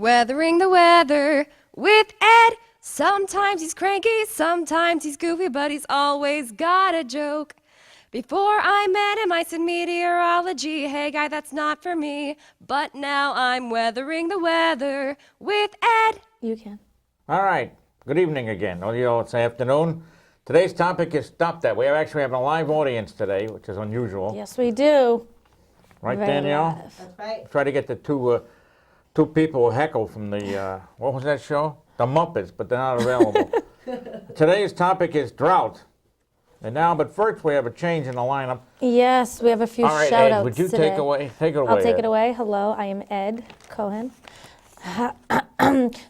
Weathering the weather with Ed. Sometimes he's cranky, sometimes he's goofy, but he's always got a joke. Before I met him, I said meteorology. Hey, guy, that's not for me. But now I'm weathering the weather with Ed. You can. All right. Good evening again. Or it's afternoon. Today's topic is Stop That. We actually have a live audience today, which is unusual. Yes, we do. Right, Very Danielle? live. That's right. Try to get the two people who heckle from the, what was that show? The Muppets, but they're not available. Today's topic is drought. And now, but first we have a change in the lineup. Yes, we have a few All right, shout-outs Ed, would you today. take it away? I'll take Ed. it away. Hello, I am Ed Cohen.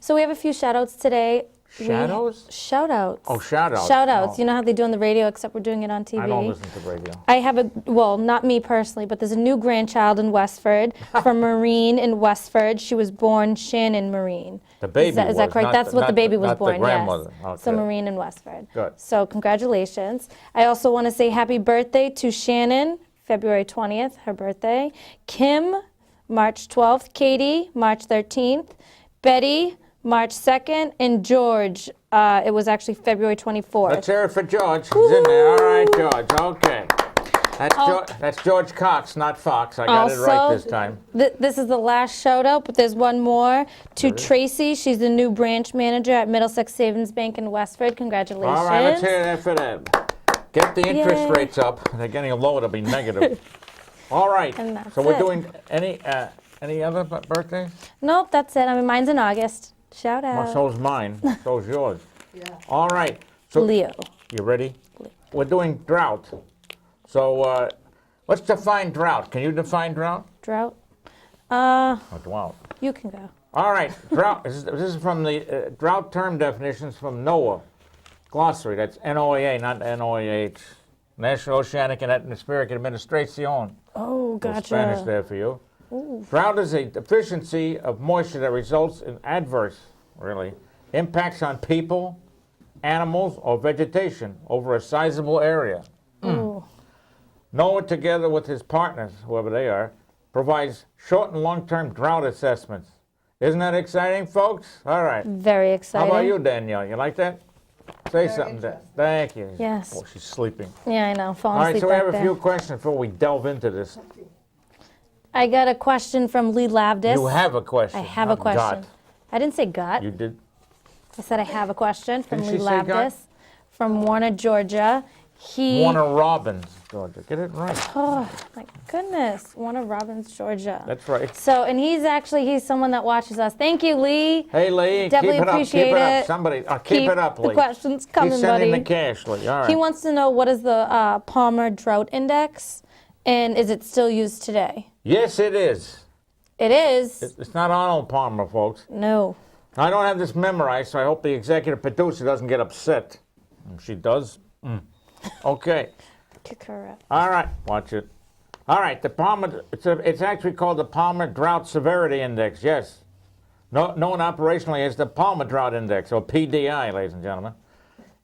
So we have a few shout-outs today. Shadows? Shout-outs. Oh, shout-outs. Shout-outs. Oh. You know how they do on the radio, except we're doing it on TV? I don't listen to radio. I have well, not me personally, but there's a new grandchild in Westford from Marine in Westford. She was born Shannon Marine. The baby Is that was, correct? not That's the- what not the baby the- was not the born, grandmother. yes. Okay. So Marine in Westford. Good. So congratulations. I also want to say happy birthday to Shannon, February 20th, her birthday. Kim, March 12th. Katie, March 13th. Betty, March 2nd. And George, it was actually February 24th. Let's hear it for George. He's in there. All right, George. Okay. That's George Cox, not Fox. I got it right this time. This is the last shout out, but there's one more to Tracy. She's the new branch manager at Middlesex Savings Bank in Westford. Congratulations. All right, let's hear that for them. Get the interest Yay. rates up. They're getting low. It'll be negative. All right. And that's So we're it. doing any other birthdays? Nope, that's it. I mean, mine's in August. Shout Well, out. so's mine. So's yours. Yeah. All right. So Leo. you ready? We're doing drought. So let's define drought. Can you define drought? Drought. Oh, drought. You can go. All right, drought. This is from the drought term definitions from NOAA glossary. That's NOAA, not NOAH. National Oceanic and Atmospheric Administration. Oh, Little Spanish gotcha. there for you. Drought is a deficiency of moisture that results in adverse, impacts on people, animals, or vegetation over a sizable area. Ooh. NOAA, together with his partners, whoever they are, provides short and long-term drought assessments. Isn't that exciting, folks? All right. Very How exciting. about you, Danielle? You like that? Say Very something. interesting. Thank you. Yes. Oh, she's sleeping. Yeah, I know. Falling All right, asleep so we back have a there. few questions before we delve into this. I got a question from Lee Lavdis. You have a question. I have a not question. got. I didn't say got. You did. I said I have a question from Didn't Lee she say got? Lavdis from Warner, Georgia. He. Warner Robins, Georgia. Get it right. Oh, my goodness. Warner Robins, Georgia. That's right. So, and he's someone that watches us. Thank you, Lee. Hey, Lee, Definitely keep it up. appreciate Keep it up. it. Somebody, keep it up, Lee. The questions coming, He's sending buddy. the cash, Lee. All right. He wants to know what is the Palmer Drought Index, and is it still used today? Yes, it is. It is. It's not Arnold Palmer, folks. No. I don't have this memorized, so I hope the executive producer doesn't get upset. If she does, okay. Kick her out. All right, watch it. All right, the Palmer, it's actually called the Palmer Drought Severity Index, yes. Known operationally as the Palmer Drought Index, or PDI, ladies and gentlemen.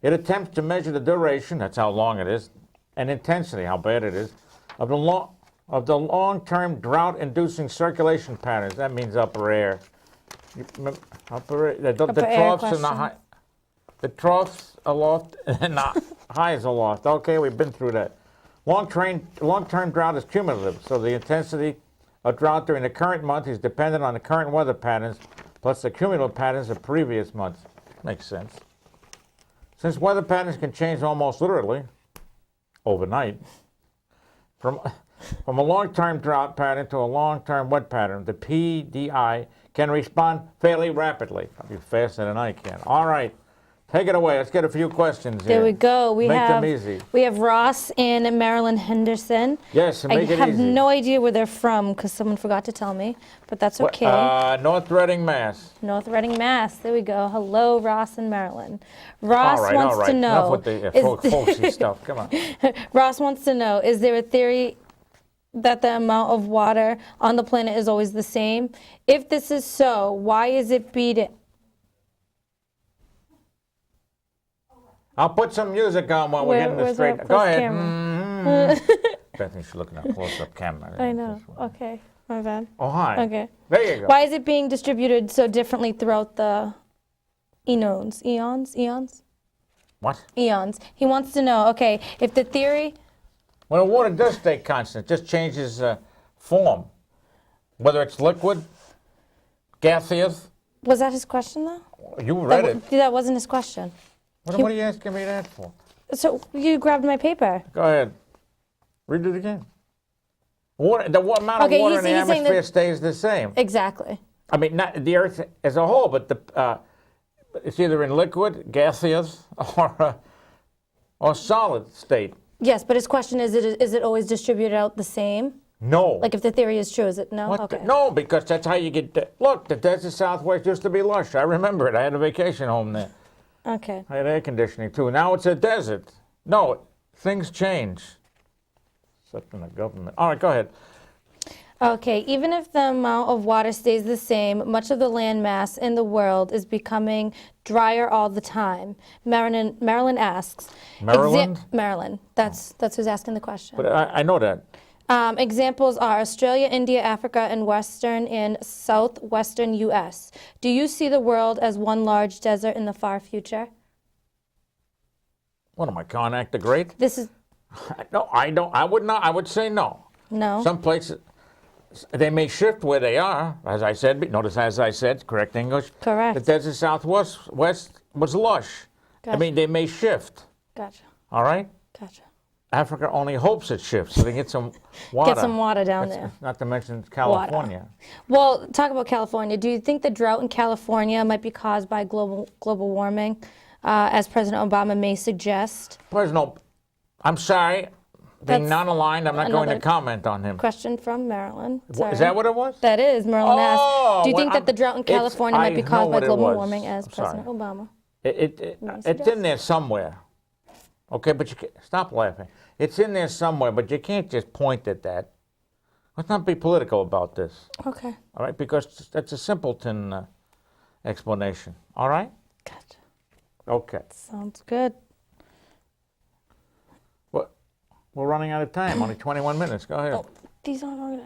It attempts to measure the duration, that's how long it is, and intensity, how bad it is, of the long-term drought-inducing circulation patterns. That means upper air. Upper air, the Upper air troughs and the question. high. The troughs aloft and the highs aloft. Okay, we've been through that. Long-term drought is cumulative, so the intensity of drought during the current month is dependent on the current weather patterns, plus the cumulative patterns of previous months. Makes sense. Since weather patterns can change almost literally overnight, from a long-term drought pattern to a long-term wet pattern, the PDI can respond fairly rapidly. Probably faster than I can. All right. Take it away. Let's get a few questions here. There we go. Make them easy. We have Ross and Marilyn Henderson. Yes, I make it have easy. no idea where they're from because someone forgot to tell me, but that's okay. North Reading, Mass. North Reading, Mass. There we go. Hello, Ross and Marilyn. Ross All right, wants all right. to know. Enough with the folksy stuff. Come on. Ross wants to know: is there a theory that the amount of water on the planet is always the same? If this is so, why is it beaten? I'll put some music on while we're getting this Where's our straight. Go first ahead. camera? Bethany, she's looking at a close-up camera. I know. Okay, my bad. Oh, hi. Okay. There you go. Why is it being distributed so differently throughout the eons? What? Eons. He wants to know, okay, if the theory... Well, the water does stay constant. It just changes form. Whether it's liquid, gaseous. Was that his question, though? You read it. That wasn't his question. What are you asking me that for? So you grabbed my paper. Go ahead. Read it again. Water, the amount of Okay, water in the he's saying atmosphere that- stays the same. Exactly. I mean, not the Earth as a whole, but it's either in liquid, gaseous, or solid state. Yes, but his question is it always distributed out the same? No. Like if the theory is true, is it no? What Okay. no, because that's how you get. Look, the desert Southwest used to be lush. I remember it. I had a vacation home there. Okay. I had air conditioning too. Now it's a desert. No, things change. Except in the government. All right, go ahead. Okay, even if the amount of water stays the same, much of the land mass in the world is becoming drier all the time. Marilyn asks. Maryland? Marilyn. That's who's asking the question. But I know that. Examples are Australia, India, Africa, and western and southwestern U.S. Do you see the world as one large desert in the far future? What am I, Karnak the Great? This is No, I don't. I would not. I would say no. no. Some places, they may shift where they are, as I said. Notice, as I said, correct English. Correct. The desert Southwest was lush. I Gotcha. mean, they may shift. Gotcha. All right. Gotcha. Africa only hopes it shifts so they get some water. Get some water down there. Not to mention California. Well, talk about California. Do you think the drought in California might be caused by global warming, as President Obama may suggest? I'm sorry. Being That's non-aligned, I'm not going to another comment on him. Question from Marilyn. Is that what it was? That is. Marilyn asked, do you well, think that the drought in California might be I know caused by what it global was. warming, as I'm sorry. President Obama? It's in there somewhere. Okay, but you can't, stop laughing. It's in there somewhere, but you can't just point at that. Let's not be political about this, Okay. all right? Because that's a simpleton explanation, all right? Gotcha. Okay. Sounds good. Well, we're running out of time, only 21 minutes. Go ahead. These aren't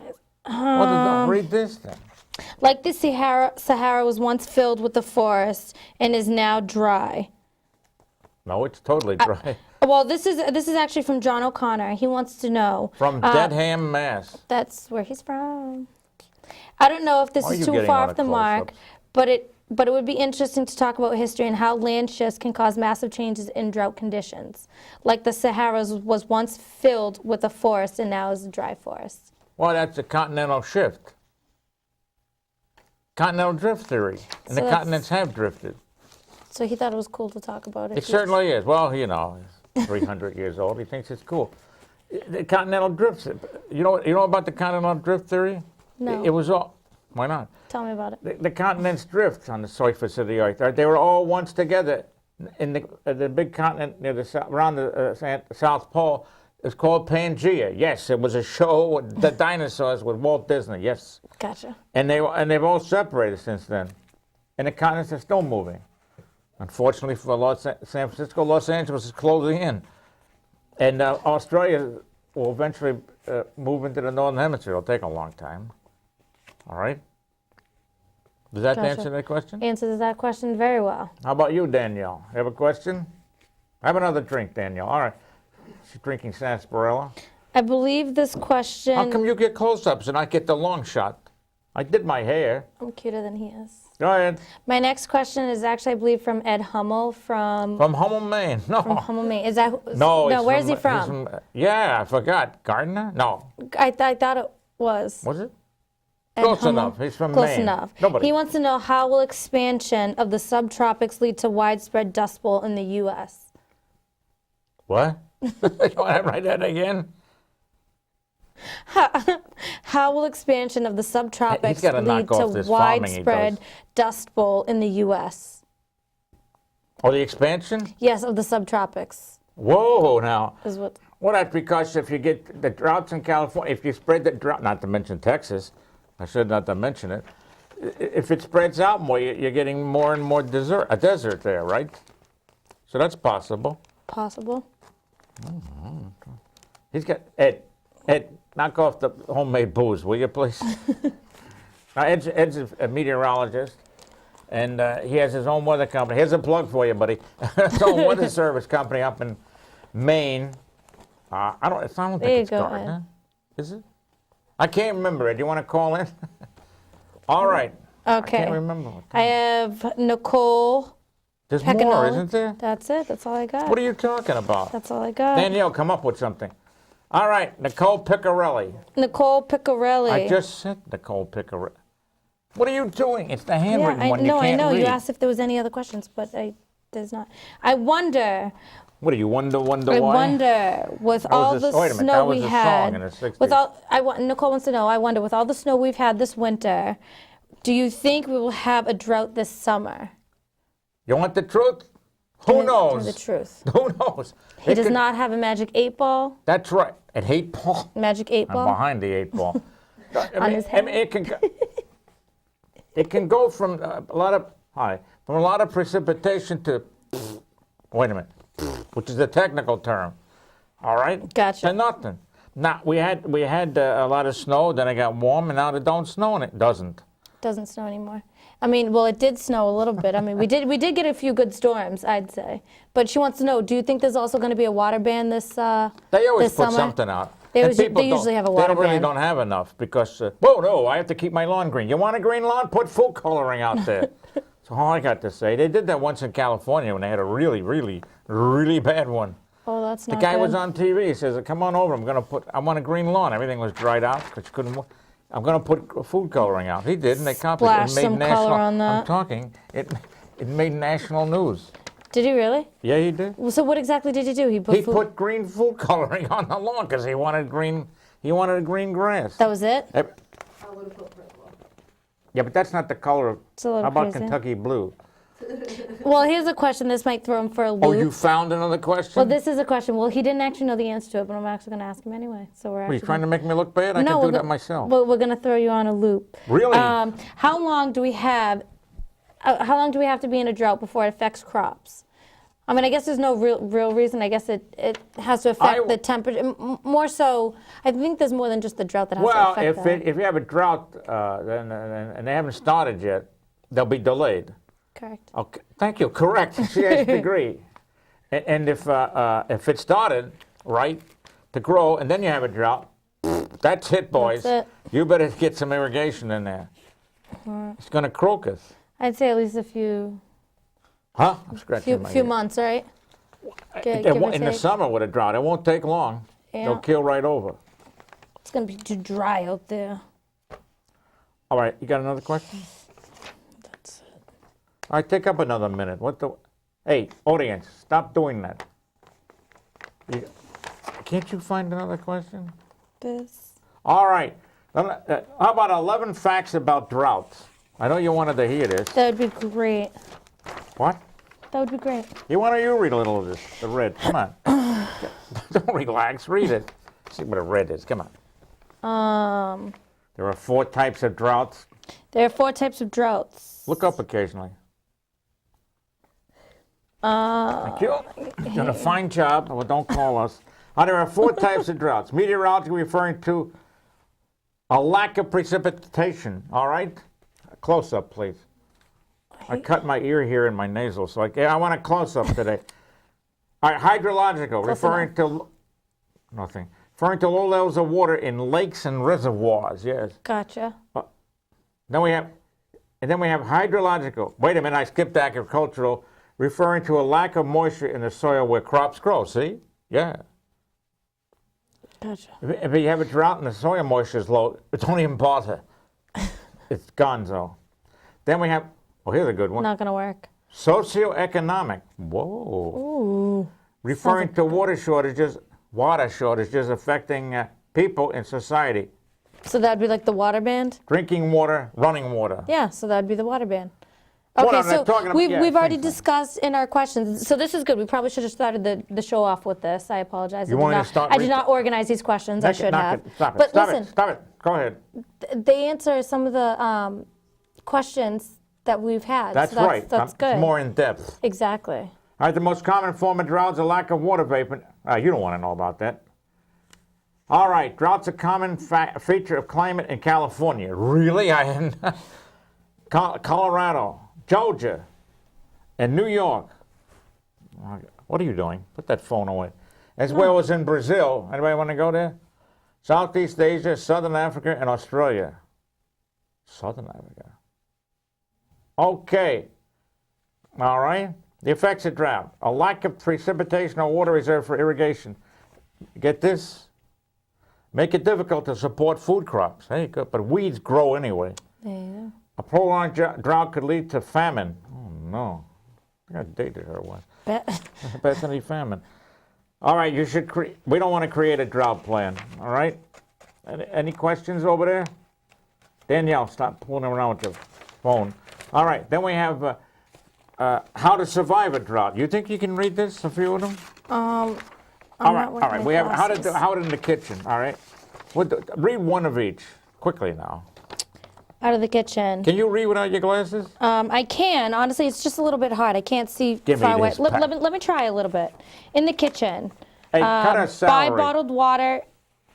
organized. Read this then. Like the Sahara was once filled with the forest and is now dry. No, it's totally dry. Well, this is actually from John O'Connor. He wants to know. From Dedham, Mass. That's where he's from. I don't know if this Why are is you too getting far on off the a mark, close-ups? but it would be interesting to talk about history and how land shifts can cause massive changes in drought conditions. Like the Sahara was once filled with a forest and now is a dry forest. Well, that's a continental shift. Continental drift theory. And So the that's- continents have drifted. So he thought it was cool to talk about it. It certainly is. Well, you know, he's 300 years old. He thinks it's cool. The continental drift. You know about the continental drift theory? No. It was all. Why not? Tell me about it. The continents drift on the surface of the earth. They were all once together in the big continent near around the South Pole. It's called Pangea. Yes, it was a show with the dinosaurs with Walt Disney. Yes, Gotcha. and they've all separated since then, and the continents are still moving. Unfortunately for San Francisco, Los Angeles is closing in, and Australia will eventually move into the northern hemisphere. It'll take a long time. All right. Does that Gotcha. answer that question? Answers that question very well. How about you, Danielle? You have a question? Have another drink, Danielle. All right. She's drinking sarsaparilla. I believe this question. How come you get close-ups and I get the long shot? I did my hair. I'm cuter than he is. Go ahead. My next question is actually, I believe, from Ed Hummel from Hummel, Maine. No. Hummel, Maine. Is that No. No, it's where's he he's from? Yeah, I forgot. Gardner? No. I thought it was. Was it? Ed Close Hummel. enough. He's from Close Maine. enough. Nobody. He wants to know, how will expansion of the subtropics lead to widespread dust bowl in the U.S.? What? You want to write that again? How will expansion of the subtropics He's gotta lead knock off to this farming he widespread does. dust bowl in the U.S.? Oh, the expansion? Yes, of the subtropics Whoa, now. is what. Well, that's because if you get the droughts in California, if you spread the drought, not to mention Texas, I should not to mention it, if it spreads out more, you're getting more and more a desert there, right? So that's possible. Possible. He's got, Ed, Ed, knock off the homemade booze, will you, please? Now, Ed's a meteorologist, and he has his own weather company. Here's a plug for you, buddy. His own weather service company up in Maine. I don't There think you it's go, Gardner. Is it? I can't remember it. Do you want to call in? All right. Okay. I can't remember. I have Nicole. There's more, Pecanelli. isn't there? That's it. That's all I got. What are you talking about? That's all I got. Danielle, come up with something. All right, Nicole Picarelli. Nicole Picarelli. I just said Nicole Picarelli. What are you doing? It's the Yeah, handwritten one. no, You I can't know. read. You asked if there was any other questions, but there's not. I wonder. What do you wonder I why? wonder with all the Wait a minute, snow that was we a had. song in the 60s. With all, Nicole wants to know. I wonder with all the snow we've had this winter, do you think we will have a drought this summer? You want the truth? Who Tell me knows? the truth. Who knows? He It does could- not have a magic 8-ball. That's right. At 8 ball. Magic 8 I'm ball. behind the 8 ball. On his head. It can go from a lot of precipitation to wait a minute, which is a technical term. All right. Gotcha. To nothing. Now we had a lot of snow, then it got warm, and now it don't snow, and it doesn't. Doesn't snow anymore. I mean, well, it did snow a little bit. I mean, we did get a few good storms, I'd say. But she wants to know, do you think there's also going to be a water ban this They always this put summer? something out. They And usually- people they don't- usually have a water They really ban. don't have enough because, whoa, no, I have to keep my lawn green. You want a green lawn? Put food coloring out there. That's all I got to say. They did that once in California when they had a really, really, really bad one. Oh, that's The not guy good. was on TV. He says, come on over. I want a green lawn. Everything was dried out because you couldn't. I'm going to put food coloring out. He did, and they copied it. Splash It made some national. color on I'm that. talking. It made national news. Did he really? Yeah, he did. Well, so what exactly did he do? He He put green food coloring on the lawn because he wanted green. He wanted green grass. That was it? Eh, Yeah, but that's not the color of. It's a little How about crazy. Kentucky blue? Well, here's a question. This might throw him for a loop. Oh, you found another question? Well, this is a question. Well, he didn't actually know the answer to it, but I'm actually going to ask him anyway. So we're What, you actually trying to make me look bad? I no, can we're do that go- myself. Well, we're going to throw you on a loop. Really? How long do we have? How long do we have to be in a drought before it affects crops? I mean, I guess there's no real reason. I guess it has to affect the temperature. More so, I think there's more than just the drought that has to Well, affect that. if you have a drought and they haven't started yet, they'll be delayed. Correct. Okay, thank you. Correct. She has a degree. And if it started right to grow and then you have a drought, that's it, boys. That's it. You better get some irrigation in there. It's going to crocus. I'd say at least a few Huh? I'm scratching my few ear. months, right? It Give or won't- in the take. summer with a drought, it won't take long. Yeah. They'll kill right over. It's gonna be too dry out there. All right, you got another question? That's it. All right, take up another minute. What the? Hey, audience, stop doing that. Can't you find another question? This. All right. How about 11 facts about droughts? I know you wanted to hear this. That would be great. What? That would be great. You read a little of this? The red. Come on. Don't relax. Read it. See what a red is. Come on. There are 4 types of droughts. There are 4 types of droughts. Look up occasionally. Thank you. You've done a fine job. Well, don't call us. There are 4 types of droughts. Meteorology referring to a lack of precipitation. All right? A close-up, please. I cut my ear here in my nasal, so I want a close-up today. All right, hydrological, referring to nothing. Referring to low levels of water in lakes and reservoirs. Yes. Gotcha. Then we have hydrological. Wait a minute, I skipped agricultural, referring to a lack of moisture in the soil where crops grow. See? Yeah. Gotcha. If you have a drought and the soil moisture is low, don't even bother. It's gonzo. Then we have, here's a good one. Not gonna work. Socioeconomic. Whoa. Ooh. Referring to water shortages affecting people in society. So that'd be like the water ban? Drinking water, running water. Yeah, so that'd be the water ban. Well, Okay, I'm so not talking about- we've, yeah, we've already same thing. discussed in our questions. So this is good. We probably should have started the show off with this. I apologize. You want me to start I did re- not organize these questions. I should have. Stop it. But Stop listen, it. Stop it. Go ahead. they answer some of the questions that we've had. That's so right. That's good. It's more in depth. Exactly. All right, the most common form of drought is a lack of water vapor. You don't want to know about that. All right, drought's a common feature of climate in California. Really? Colorado, Georgia, and New York. What are you doing? Put that phone away. As well as in Brazil. Anybody want to go there? Southeast Asia, Southern Africa, and Australia. Southern Africa. Okay. All right. The effects of drought. A lack of precipitation or water reserve for irrigation. Get this? Make it difficult to support food crops. Hey, good. But weeds grow anyway. There you go. A prolonged drought could lead to famine. Oh, no. I think I dated her once. Bethany famine. All right, you should we don't want to create a drought plan, all right? Any questions over there? Danielle, stop pulling around with your phone. All right, then we have how to survive a drought. You think you can read this, a few of them? All right. We have how to in the kitchen, all right? Read one of each, quickly now. Out of the kitchen. Can you read without your glasses? I can. Honestly, it's just a little bit hard. I can't see Give far me away. this Let me try a little bit. In the kitchen. Hey, cut our Buy salary. bottled water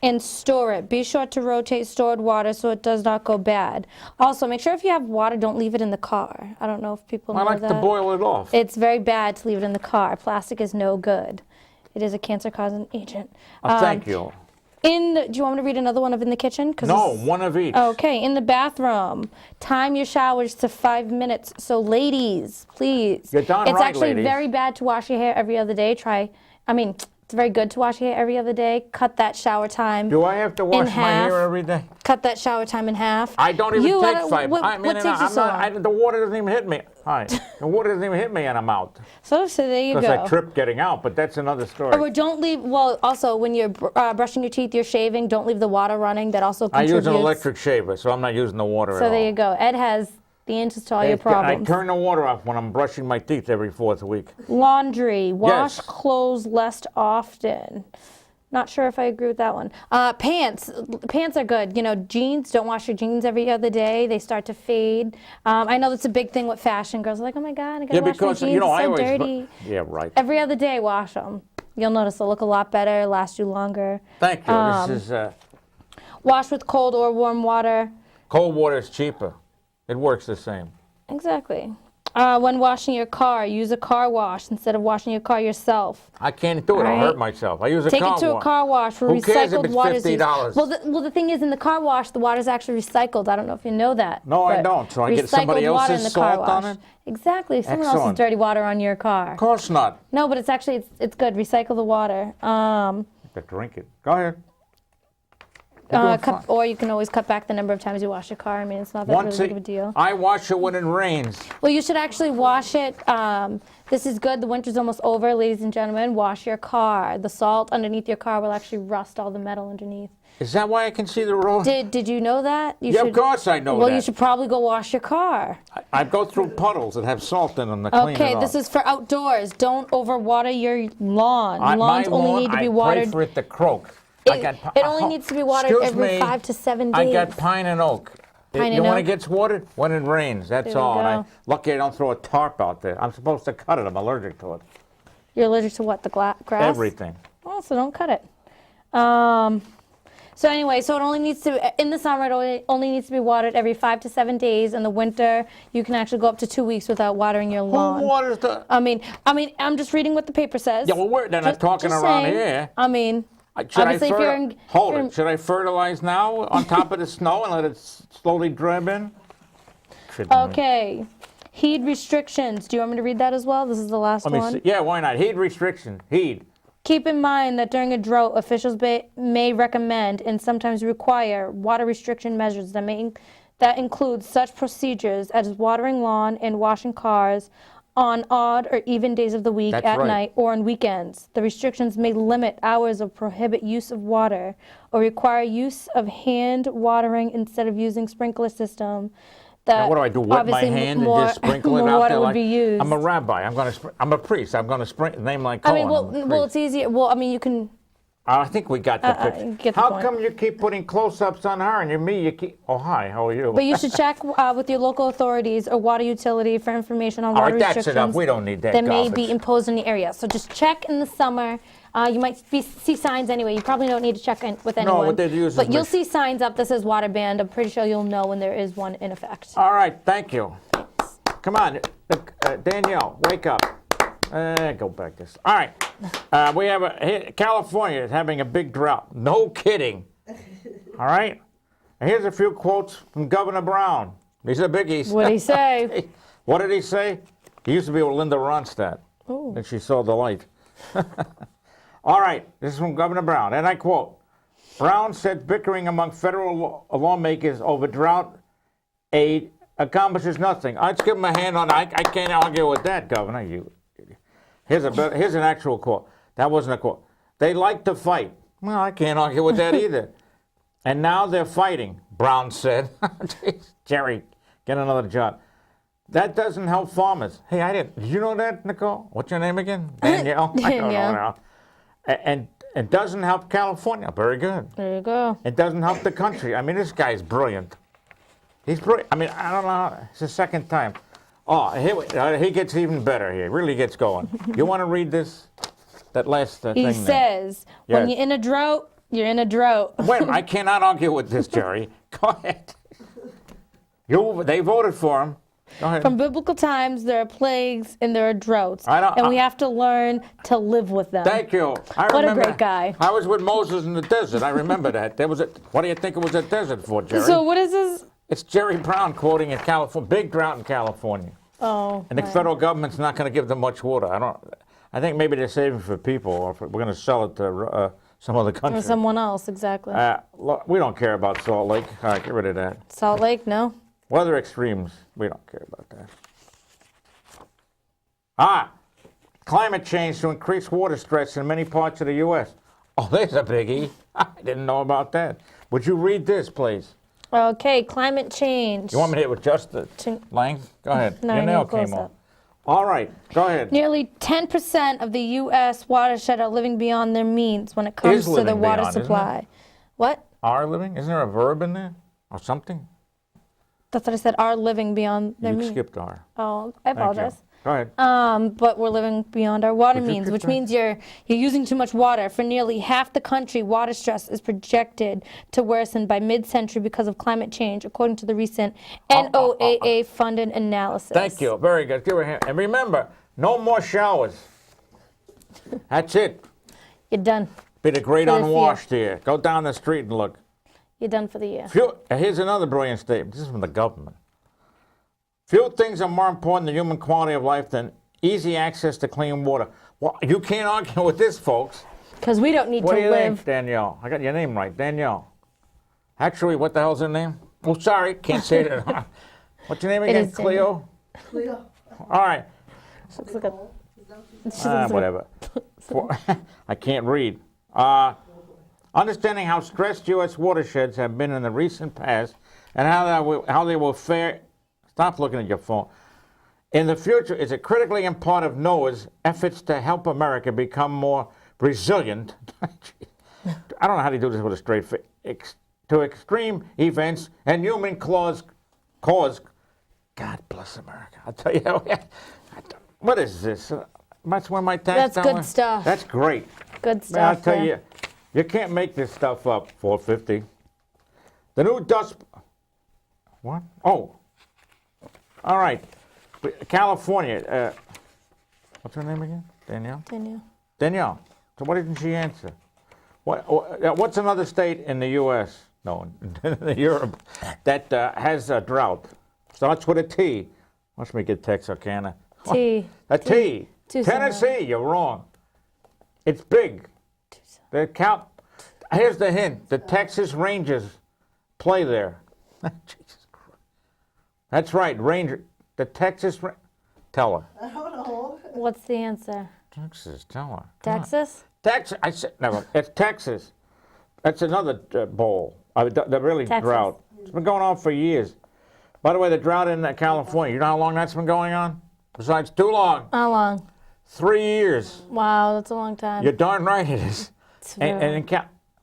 and store it. Be sure to rotate stored water so it does not go bad. Also, make sure if you have water, don't leave it in the car. I don't know if people know I like that. to boil it off. It's very bad to leave it in the car. Plastic is no good. It is a cancer-causing agent. Thank you. Do you want me to read another one of in the kitchen? No, one of each. Okay, in the bathroom, time your showers to 5 minutes. So ladies, please. You're darn It's right, actually ladies. very bad to wash your hair every other day. It's very good to wash your hair every other day. Cut that shower time. Do I have to wash my half. hair every day? Cut that shower time in half. I don't even take 5. What takes you so long? The water doesn't even hit me. Hi. The water doesn't even hit me and I'm out. So there you Because go. I tripped getting out, but that's another story. Or don't leave, also when you're brushing your teeth, you're shaving, don't leave the water running. That also I contributes. use an electric shaver, so I'm not using the water at So all. there you go. Ed has the answers to all your I problems. turn the water off when I'm brushing my teeth every 4th week. Laundry. Wash Yes. clothes less often. Not sure if I agree with that one. Pants. Pants are good. You know, jeans. Don't wash your jeans every other day. They start to fade. I know that's a big thing with fashion. Girls are like, oh my God, I gotta wash my jeans. I It's so always. dirty. Yeah, right. Every other day, wash them. You'll notice they'll look a lot better, last you longer. Thank you. This is Wash with cold or warm water. cold water is cheaper. It works the same. Exactly. When washing your car, use a car wash instead of washing your car yourself. I can't do it. I'll Right. hurt myself. I use a Take car it to wash. a car wash where Who cares if recycled it's water is used. $50? Well, the thing is, in the car wash, the water is actually recycled. I don't know if you know that. No, I but don't. So I get somebody recycled water else's in the car salt on wash. it? Exactly. Someone else's Excellent. dirty water on your car. Of course not. No, but it's actually it's good. Recycle the water. I could drink it. Go ahead. You're doing fine. Or you can always cut back the number of times you wash your car. I mean, it's not that really big of a deal. I wash it when it rains. Well, you should actually wash it. This is good. The winter's almost over, ladies and gentlemen. Wash your car. The salt underneath your car will actually rust all the metal underneath. Is that why I can see the road? Did you know that? Yeah, of course I know Well, that. you should probably go wash your car. I go through puddles that have salt in them to clean it Okay, off. this is for outdoors. Don't overwater your lawn. My Lawns only lawn, need to be I watered. pray for it to croak. It only needs to be watered every 5 to 7 days. I got pine and oak. Pine you and know when oak? it gets watered? When it rains, that's There we all. And go. lucky I don't throw a tarp out there. I'm supposed to cut it. I'm allergic to it. You're allergic to what? The grass? Everything. Oh, so don't cut it. So anyway, so it only needs to, in the summer, it only needs to be watered every 5 to 7 days. In the winter, you can actually go up to 2 weeks without watering your lawn. Who waters the... I mean, I'm just reading what the paper says. Yeah, well, they're not talking Just around saying. here. I mean, Should obviously, if you're in... Hold if you're it. Should I fertilize now on top of the snow and let it slowly drip in? Okay. Heed restrictions. Do you want me to read that as well? This is the last Let me one. see. Yeah, why not? Heed restriction. Heed. Keep in mind that during a drought, officials may recommend and sometimes require water restriction measures that include such procedures as watering lawn and washing cars on odd or even days of the week, That's at right. night, or on weekends. The restrictions may limit hours or prohibit use of water or require use of hand watering instead of using sprinkler system. Now, what do I do? Wet my Obviously, hand more, and just sprinkle it more out water there? would Like, be used. I'm a rabbi. I'm a priest. I'm going to name like I Cohen. mean, I'm a well, priest. it's easier. Well, I mean, you can I think we got the picture. get the How point. come you keep putting close-ups on her and me, you keep... Oh, hi, how are you? But you should check with your local authorities or water utility for information on All water right, that's restrictions enough. We don't need that that may garbage. be imposed in the area. So just check in the summer. You might see signs anyway. You probably don't need to check with anyone. what they'd use is but you'll mach- see signs up that says water banned. I'm pretty sure you'll know when there is one in effect. All right, thank you. Come on, Danielle, wake up. Go back this. All right, we have California is having a big drought. No kidding. All right, and here's a few quotes from Governor Brown. These are biggies. What'd he say? What did he say? He used to be with Linda Ronstadt. Then she saw the light. All right, this is from Governor Brown, and I quote, Brown said bickering among federal lawmakers over drought aid accomplishes nothing. I'd give him a hand on I can't argue with that, Governor. Here's an actual quote. That wasn't a quote. They like to fight. Well, I can't argue with that either. And now they're fighting, Brown said. Jeez, Jerry, get another job. That doesn't help farmers. Hey, did you know that, Nicole? What's your name again? Danielle? I don't know now. And it doesn't help California. Very good. There you go. It doesn't help the country. I mean, this guy's brilliant. He's brilliant. I mean, I don't know. It's the second time. Oh, he gets even better here. He really gets going. You want to read this? That last thing He there. says, when Yes. you're in a drought, you're in a drought. Wait a minute. I cannot argue with this, Jerry. Go ahead. They voted for him. Go ahead. From biblical times, there are plagues and there are droughts. I don't- and we have to learn to live with them. Thank you. What a remember, great guy. I was with Moses in the desert. I remember that. What do you think it was a desert for, Jerry? So what is this? It's Jerry Brown quoting in California. Big drought in California. Oh, And the federal government's not going to give them much water. I think maybe they're saving for people, or we're going to sell it to some other country. or someone else, exactly. Look, we don't care about Salt Lake. All right, get rid of that. Salt Lake, no? Weather extremes, we don't care about that. Climate change to increase water stress in many parts of the U.S. Oh, there's a biggie. I didn't know about that. Would you read this, please? Okay, climate change. You want me to adjust the length? Go ahead. No, Your I nail need close came off. up. All right, go ahead. Nearly 10% of the U.S. watershed are living beyond their means when it comes to the living water beyond, isn't it? supply. What? Are living? Isn't there a verb in there? Or something? That's what I said, are living beyond their You means. skipped are. Oh, I Thank you. apologize. Go ahead. But we're living beyond our water Would you means, keep which that? means you're using too much water. For nearly half the country, water stress is projected to worsen by mid-century because of climate change, according to the recent NOAA-funded analysis. Thank you. Very good. Give her a hand. And remember, no more showers. That's it. You're done. Be the great For this year. unwashed here. Go down the street and look. You're done for the year. Here's another brilliant statement. This is from the government. Few things are more important to human quality of life than easy access to clean water. Well, you can't argue with this, folks. Because we don't need What to do you live. think, Danielle? I got your name right, Danielle. Actually, what the hell's her name? Oh, sorry, can't say that. What's your name It again? is Danielle. Cleo? All right. Looks like a- Whatever. I can't read. Understanding how stressed U.S. watersheds have been in the recent past and how they will fare. Stop looking at your phone. In the future, is a critically important part of NOAA's efforts to help America become more resilient. I don't know how to do this with a straight face. To extreme events and human cause. God bless America. I'll tell you. What is this? That's where my tax That's good dollar- stuff. That's great. Good Man, stuff. I'll tell there. you, you can't make this stuff up. $4.50. The new dust. What? Oh. All right. California. What's her name again? Danielle. Danielle. So why didn't she answer? What's another state in the U.S. No, in Europe that has a drought? Starts with a T. Watch me get Texarkana. T. A T. Tucson. Tennessee. You're wrong. It's big. Here's the hint. The Texas Rangers play there. Jesus Christ. That's right, Ranger. The Texas. Tell her. I don't know. What's the answer? Texas. Tell her. Texas? Texas. I said no. It's Texas. That's another bowl. The really Texas. drought. It's been going on for years. By the way, the drought in California. You know how long that's been going on? Besides, too long. How long? 3 years. Wow, that's a long time. You're darn right it is. And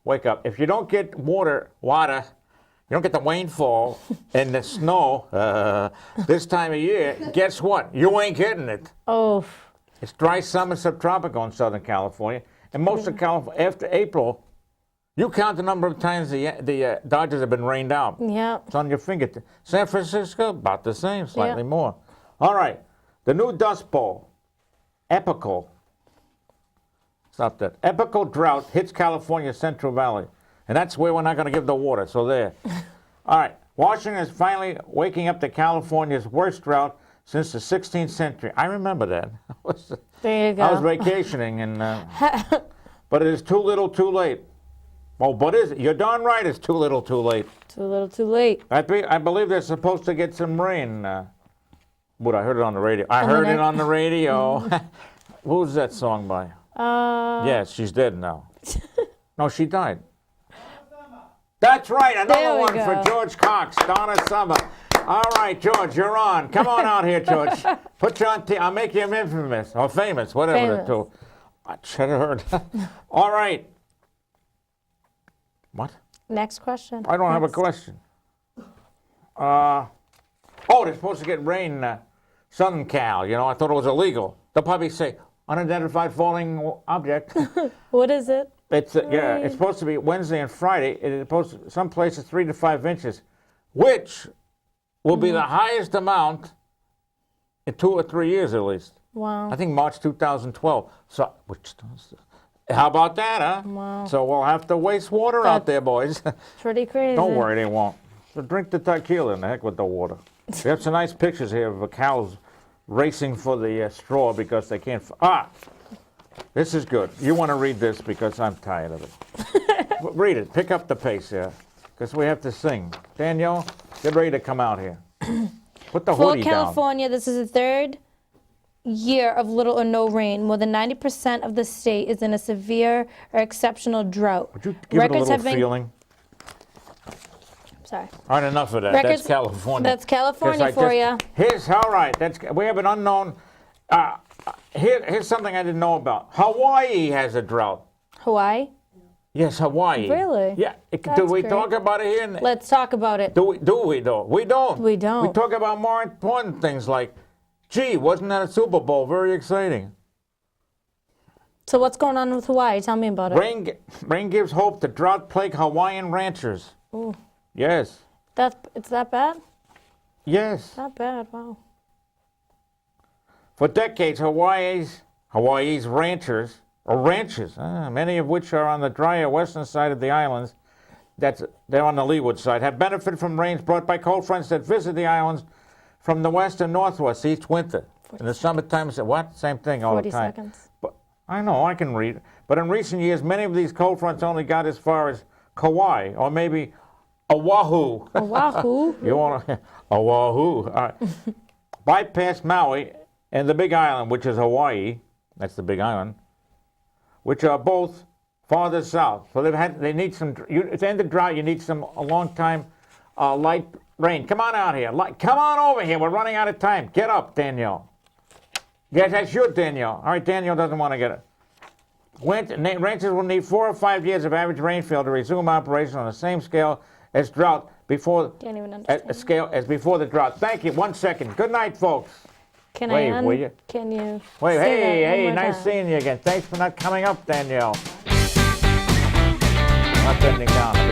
wake up. If you don't get water, you don't get the rainfall and the snow this time of year, guess what? You ain't getting it. Oh, It's dry summer subtropical in Southern California. And most of California, after April, you count the number of times the Dodgers have been rained out. yeah. It's on your fingertip. San Francisco, about the same, slightly more. All right. The new Dust Bowl, epical. Stop that. Epical drought hits California's Central Valley. And that's where we're not going to give the water. So there. All right. Washington is finally waking up to California's worst drought since the 16th century. I remember that. There you go. I was vacationing, and but it is too little, too late. Oh, but is it? You're darn right. It's too little, too late. Too little, too late. I believe they're supposed to get some rain. But I heard it on the radio. I heard it on the radio. Who was that song by? Yes, she's dead now. No, she died. That's right. There Another we one go. for George Cox, Donna Summer. All right, George, you're on. Come on out here, George. Put you on. I'll make you infamous or famous, whatever the two. I should have heard. All right. What? Next question. I don't have a question. They're supposed to get rain, Southern Cal. You know, I thought it was illegal. They'll probably say unidentified falling object. What is it? It's it's supposed to be Wednesday and Friday. It's supposed to, some places 3 to 5 inches, which will be the highest amount in 2 or 3 years at least. Wow. I think March 2012. So, how about that, huh? Wow. So we'll have to waste water out there, boys. Pretty crazy. Don't worry, they won't. So drink the tequila and the heck with the water. We have some nice pictures here of cows racing for the straw because they can't. This is good. You want to read this because I'm tired of it. Read it. Pick up the pace here because we have to sing. Danielle, get ready to come out here. Put the For hoodie down. California, this is the third year of little or no rain. More than 90% of the state is in a severe or exceptional drought. Would you give it a little feeling? Sorry. All right, enough of that. That's California. That's California for you. Here's all right. We have an unknown. Here's something I didn't know about. Hawaii has a drought. Hawaii? Yes, Hawaii. Really? Yeah. That's Do we great. talk about it here? Let's talk about it. Do we though? We don't. We don't. We talk about more important things like, gee, wasn't that a Super Bowl? Very exciting. So what's going on with Hawaii? Tell me about it. Rain gives hope to drought-plagued Hawaiian ranchers. Ooh. Yes. It's that bad? Yes. Not bad, wow. For decades, Hawaii's ranchers, many of which are on the drier western side of the islands, they're on the leeward side, have benefited from rains brought by cold fronts that visit the islands from the west and northwest each winter. In the summertime, same thing all the 40 time. seconds. But I know, I can read. But in recent years, many of these cold fronts only got as far as Kauai or maybe Oahu. Oahu. You want to Oahu? All right. Bypass Maui and the Big Island, which is Hawaii. That's the Big Island, which are both farther south. So they need some. At the end of the drought, you need a long time light rain. Come on out here. Come on over here. We're running out of time. Get up, Danielle. Yes, that's your Danielle. All right, Danielle doesn't want to get it. Ranchers will need 4 or 5 years of average rainfall to resume operation on the same scale as drought before. Can't even understand. Scale as before the drought. Thank you. 1 second. Good night, folks. Can Wave, will you? Can you? Wait, say that one hey, more nice time? seeing you again. Thanks for not coming up, Danielle. Not bending down.